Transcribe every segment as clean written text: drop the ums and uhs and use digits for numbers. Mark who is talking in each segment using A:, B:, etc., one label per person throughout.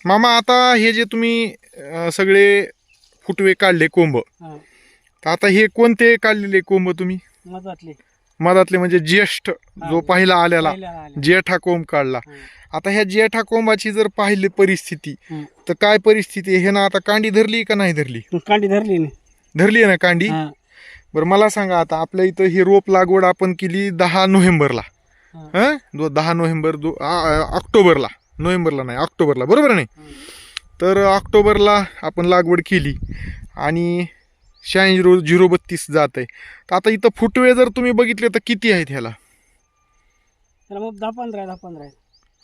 A: मामा आता हे जे तुम्ही सगळे फुटवे काढले कोंब,
B: हा,
A: तर आता हे कोणते काढलेले कोंब तुम्ही?
B: मधातले.
A: मधातले म्हणजे ज्येष्ठ जो पहिला आलेला
B: पहिल्याला आले.
A: जेठा कोंब काढला.
B: हा.
A: आता ह्या जेठा कोंबाची जर पाहिली परिस्थिती
B: हं.
A: तर काय परिस्थिती आहे? हे ना आता कांडी धरली का नाही धरली?
B: कांडी धरली नाही.
A: धरली आहे ना कांडी.
B: हा,
A: बरं मला सांगा, आता आपल्या इथं ही रोप लागवड आपण केली 10 नोव्हेंबरला.
B: हा.
A: हं 10 नोव्हेंबर ऑक्टोबरला, नोव्हेंबरला नाही ऑक्टोबरला, बरोबर नाही?
B: हं.
A: तर ऑक्टोबरला आपण लागवड केली आणि 86 जात आहे. तर आता इथं फुटवे जर तुम्ही बघितले तर किती आहेत ह्याला?
B: त्याला मग 10-15 आहे.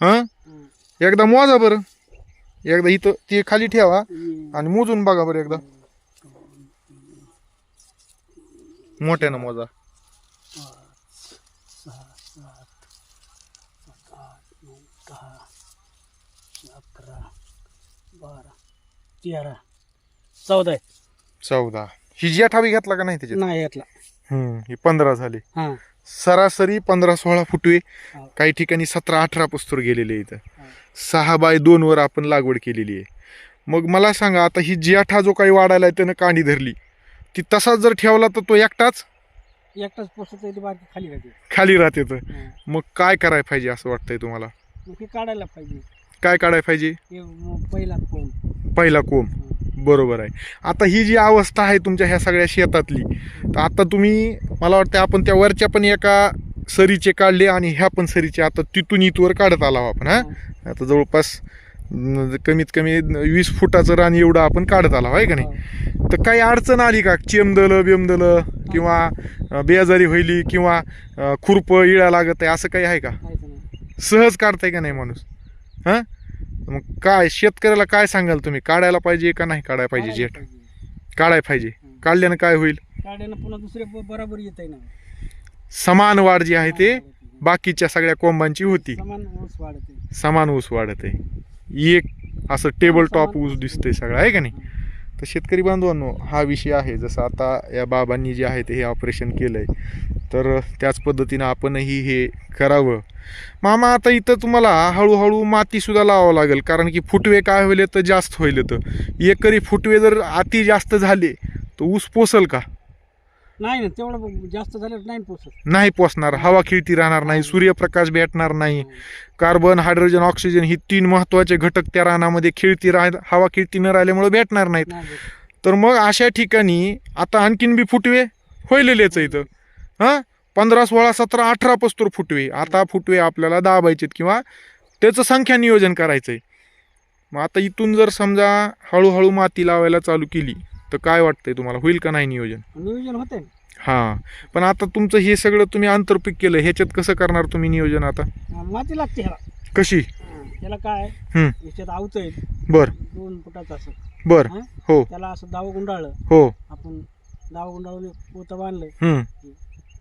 A: हं
B: हं.
A: एकदा मोजा बरं, एकदा इथं ते खाली ठेवा
B: हं.
A: आणि मोजून बघा बरं एकदा, मोठ्यानं मोजा.
B: 5, 6, 7, 8, 9, 10, 11, 12, 13, 14 आहे.
A: 14. ही जेठा बी घेतला का नाही त्याच्यात?
B: नाही घेतला.
A: ही 15 झाली.
B: हा,
A: सरासरी 15-16 फुटवे,
B: हा.
A: काही ठिकाणी 17-18 पस्तूर गेलेले इथं.
B: हा.
A: 6x2 वर आपण लागवड केलेली आहे. मग मला सांगा, आता ही जेठा जो काही वाढायला आहे त्यानं कांडी धरली, ती तसाच जर ठेवला तर तो एकटाच
B: एकटाच पोसत आहे, ती बाकी खाली राहते.
A: खाली राहते. तर
B: हा.
A: मग काय करायला पाहिजे असं वाटतंय तुम्हाला?
B: मग ते काढायला पाहिजे.
A: काय काढायला पाहिजे?
B: हे मग पहिला कोंब.
A: पहिला कोंब. बरोबर आहे. आता ही जी अवस्था आहे तुमच्या ह्या सगळ्या शेतातली, तर आता तुम्ही, मला वाटतं आपण त्या वरच्या पण एका सरीचे काढले आणि ह्या पण सरीचे, आता तिथून इथवर काढत आला आपण. हा, आता जवळपास कमीत कमी 20 फुटाचं रान एवढं आपण काढत आला आहे का नाही? तर काही अडचण आली का? चेमदलं बेमदलं किंवा बेजारी व्हायली किंवा खुरप इळा लागत आहे असं काही आहे का? सहज काढताय का नाही माणूस? हां, मग काय शेतकऱ्याला काय सांगाल तुम्ही? काढायला पाहिजे का नाही काढायला पाहिजे? जेठ काढायला पाहिजे. काढल्यानं काय होईल?
B: काढल्यानं पुन्हा दुसरे बरोबर येत आहे ना.
A: समान वाढ जी आहे ते बाकीच्या सगळ्या कोंबांची होती.
B: समान ऊस वाढते.
A: समान ऊस वाढत आहे. एक असं टेबल टॉप ऊस दिसतंय सगळं, आहे का नाही? तर शेतकरी बांधवांनो, हा विषय आहे. जसं आता या बाबांनी जे आहे ते हे ऑपरेशन केलंय, तर त्याच पद्धतीनं आपणही हे करावं. मामा आता इथं तुम्हाला हळूहळू मातीसुद्धा लावावं लागेल, कारण की फुटवे काय होईल तर जास्त होईल. तर एकरी फुटवे जर अति जास्त झाले तर ऊस पोसल का?
B: नाही ना, तेवढं जास्त झालं नाही पोसत.
A: नाही पोसणार. हवा खिळती राहणार नाही, सूर्यप्रकाश भेटणार नाही. कार्बन, हायड्रोजन, ऑक्सिजन ही 3 महत्त्वाचे घटक त्या रानामध्ये हवा खिळती न राहिल्यामुळे भेटणार नाहीत.
B: नाही भेटत.
A: तर मग अशा ठिकाणी आता आणखीन बी फुटवे होईलेलेच इथं. हां, 15, 16, 17, 18 पस्तूर फुटवे. आता फुटवे आपल्याला दाबायचेत किंवा त्याचं संख्या नियोजन करायचंय. मग आता इथून जर समजा हळूहळू माती लावायला चालू केली तर काय वाटतंय तुम्हाला, होईल का नाही नियोजन?
B: नियोजन होते.
A: हां, पण आता तुमचं हे सगळं तुम्ही आंतरपीक केलं, ह्याच्यात कसं करणार तुम्ही नियोजन आता?
B: माती लागते ह्याला.
A: कशी?
B: त्याला काय
A: हं,
B: याच्यात आवत आहे
A: बर
B: 2 फुटाचं असं.
A: बर,
B: हं?
A: हो
B: त्याला असं दाव गुंडाळलं.
A: हो,
B: आपण दाव गुंडाळून पोतं बांधलंय,
A: हं,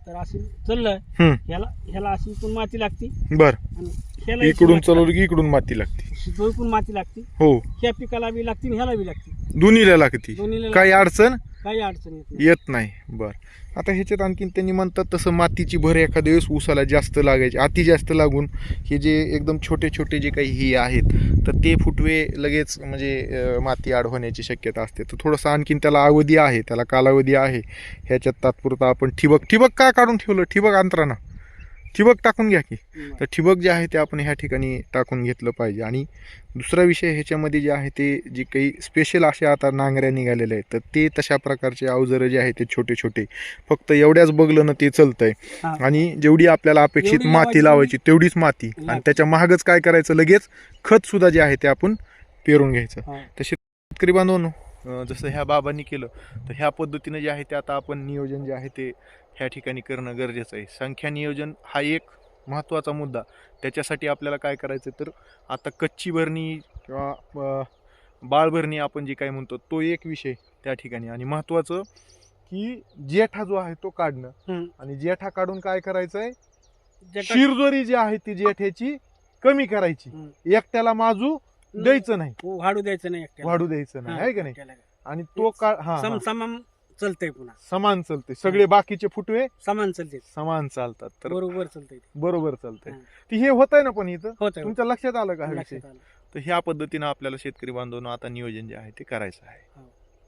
B: तर अशी चाललंय.
A: हं,
B: ह्याला अशी इकडून माती लागते
A: बर.
B: आणि ह्याला
A: इकडून चालवलं की इकडून माती लागते.
B: दोन माती लागते.
A: हो,
B: ह्या पिकाला बी लागते आणि ह्याला बी लागते.
A: दोन्हीला लागती.
B: दोन्हीला
A: काही अडचण
B: काही अडचण येत नाही.
A: येत नाही. बर. आता ह्याच्यात आणखीन त्यांनी म्हणतात तसं मातीची भर एखाद्या वेळेस ऊसाला जास्त लागायची, अति जास्त लागून हे जे एकदम छोटे छोटे जे काही हे आहेत तर ते फुटवे लगेच म्हणजे माती आड होण्याची शक्यता असते. तर थोडंसं आणखीन त्याला अवधी आहे, त्याला कालावधी आहे. ह्याच्यात तात्पुरता आपण ठिबक का काढून ठेवलं? ठिबक अंतरानं ठिबक टाकून घ्या की. तर ठिबक जे आहे ते आपण ह्या ठिकाणी टाकून घेतलं पाहिजे. आणि दुसरा विषय ह्याच्यामध्ये जे आहे ते जे काही स्पेशल असे आता नांगऱ्या निघालेले आहेत, तर ते तशा प्रकारचे अवजारं जे आहे ते छोटे छोटे, फक्त एवढ्याच बघलं ना ते चालतंय.
B: हा.
A: आणि जेवढी आपल्याला अपेक्षित
B: जेवढी
A: माती लावायची तेवढीच माती, आणि त्याच्या महागच काय करायचं, लगेच खत सुद्धा जे आहे ते आपण पेरून घ्यायचं.
B: हा.
A: तर शेतकरी बांधवांनो, जसं ह्या बाबांनी केलं तर ह्या पद्धतीनं जे आहे ते आता आपण नियोजन जे आहे ते ह्या ठिकाणी करणं गरजेचं आहे. संख्या नियोजन हा एक महत्त्वाचा मुद्दा. त्याच्यासाठी आपल्याला काय करायचं तर आता कच्ची भरणी किंवा बाळभरणी आपण जे काय म्हणतो तो एक विषय त्या ठिकाणी. आणि महत्त्वाचं की जेठा जो आहे तो काढणं, आणि जेठा काढून काय करायचंय, शिरजोरी जी आहे ती जेठ्याची कमी करायची. एकट्याला माजू द्यायचं नाही,
B: वाढू द्यायचं नाही,
A: वाढू द्यायचं नाही, आहे का नाही? आणि तो
B: समान चलतंय, पुन्हा
A: समान चालते. सगळे बाकीचे फुटवे
B: समान चालते,
A: समान चालतात. तर
B: बरोबर चालतंय,
A: बरोबर चालतंय. ती हे होत आहे ना. पण इथं
B: होत
A: तुमच्या लक्षात आलं का हा विषय? तर ह्या पद्धतीनं आपल्याला शेतकरी बांधवांनो आता नियोजन जे आहे ते करायचं आहे.
B: हो.